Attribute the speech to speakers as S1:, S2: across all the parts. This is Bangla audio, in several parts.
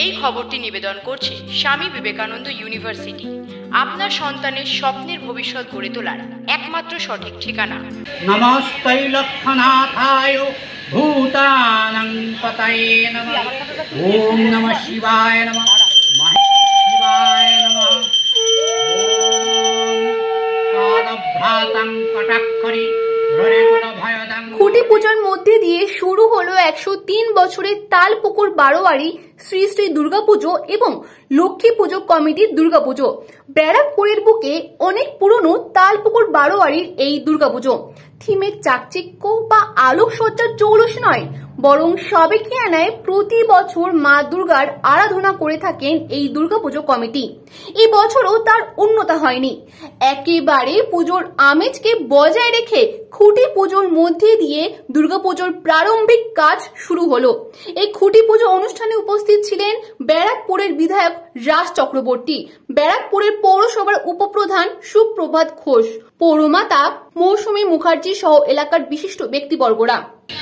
S1: এই খবরটি নিবেদন করছে স্বামী বিবেকানন্দ ইউনিভার্সিটি, আপনার সন্তানের স্বপ্নের ভবিষ্যৎ গড়ে তোলার একমাত্র সঠিক ঠিকানা।
S2: নমস্তে লক্ষনাথায় ভূতানাং পতয়ে নমঃ। ওম নমঃ শিবায় নমঃ। শিবায় নমঃ। ওম কালভ্রাতাং কটাক্ষরি
S3: খুঁটি পুজোর মধ্যে দিয়ে শুরু হলো 103 বছরের তালপুকুর বারোয়ারি শ্রী শ্রী দুর্গাপুজো এবং লক্ষ্মী পুজো কমিটির দুর্গাপুজো। ব্যারাকপুরের বুকে অনেক পুরনো তালপুকুর বারোয়ারির এই দুর্গাপুজো থিমের চাকচিক্য বা আলোকসজ্জার জৌলুস নয়, বরং সবেকিয়ানায় প্রতি বছর মা দুর্গার আরাধনা করে থাকেন এই দুর্গাপুজো কমিটি। এই বছরও তার উন্নতা হয়নি। একেবারে পুজোর আমেজকে বজায় রেখে খুঁটি পুজোর মধ্যে দিয়ে দুর্গাপুজোর প্রারম্ভিক কাজ শুরু হলো। এই খুঁটি পুজো অনুষ্ঠানে উপস্থিত ছিলেন ব্যারাকপুরের বিধায়ক রাজ চক্রবর্তী, ব্যারাকপুরের পৌরসভার উপপ্রধান সুপ্রভাত ঘোষ, পৌরমাতা মৌসুমী মুখার্জি সহ এলাকার বিশিষ্ট ব্যক্তিবর্গরা।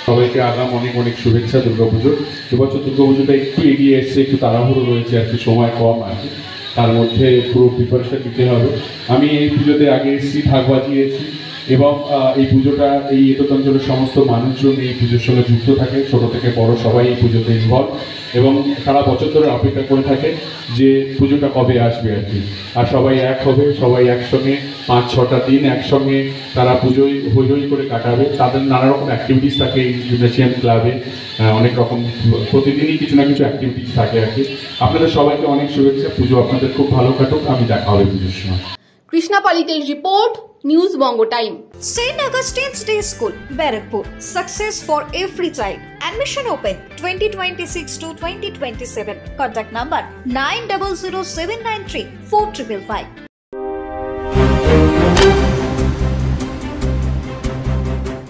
S4: সবাইকে আগাম অনেক অনেক শুভেচ্ছা দুর্গাপুজোর। এবছর দুর্গাপুজোটা একটু এগিয়ে এসছে, একটু তাড়াহুড়ো রয়েছে আর কি, সময় কম আছে, তার মধ্যে পুরো প্রিপারেশন নিতে হবে। আমি এই পুজোতে আগে এসেছি, ঢাক বাজিয়েছি এবং এই পুজোটা এই এততঞ্চলের সমস্ত মানুষজন এই পুজোর সঙ্গে যুক্ত থাকে, ছোট থেকে বড় সবাই এই পুজোতে ইনভলভ এবং সারা বছর ধরে অপেক্ষা করে থাকে যে পুজোটা কবে আসবে আর কি। আর সবাই এক হবে, সবাই একসঙ্গে 5-6টা দিন একসঙ্গে তারা পুজোয় হই করে কাটাবে। তাদের নানা রকম অ্যাক্টিভিটিস থাকে এই জিমনেসিয়াম ক্লাবে, অনেক রকম প্রতিদিনই কিছু না কিছু অ্যাক্টিভিটিস থাকে আর কি। আপনাদের সবাইকে অনেক শুভেচ্ছা, পুজো আপনাদের খুব ভালো কাটুক, আমি দেখা হবে পুজোর সময়।
S3: Krishna পালিতের report, news Banga time.
S5: St. Augustine's Day School, Barakpur. Success for every child. Admission open 2026 to 2027. Contact number 900793 4555.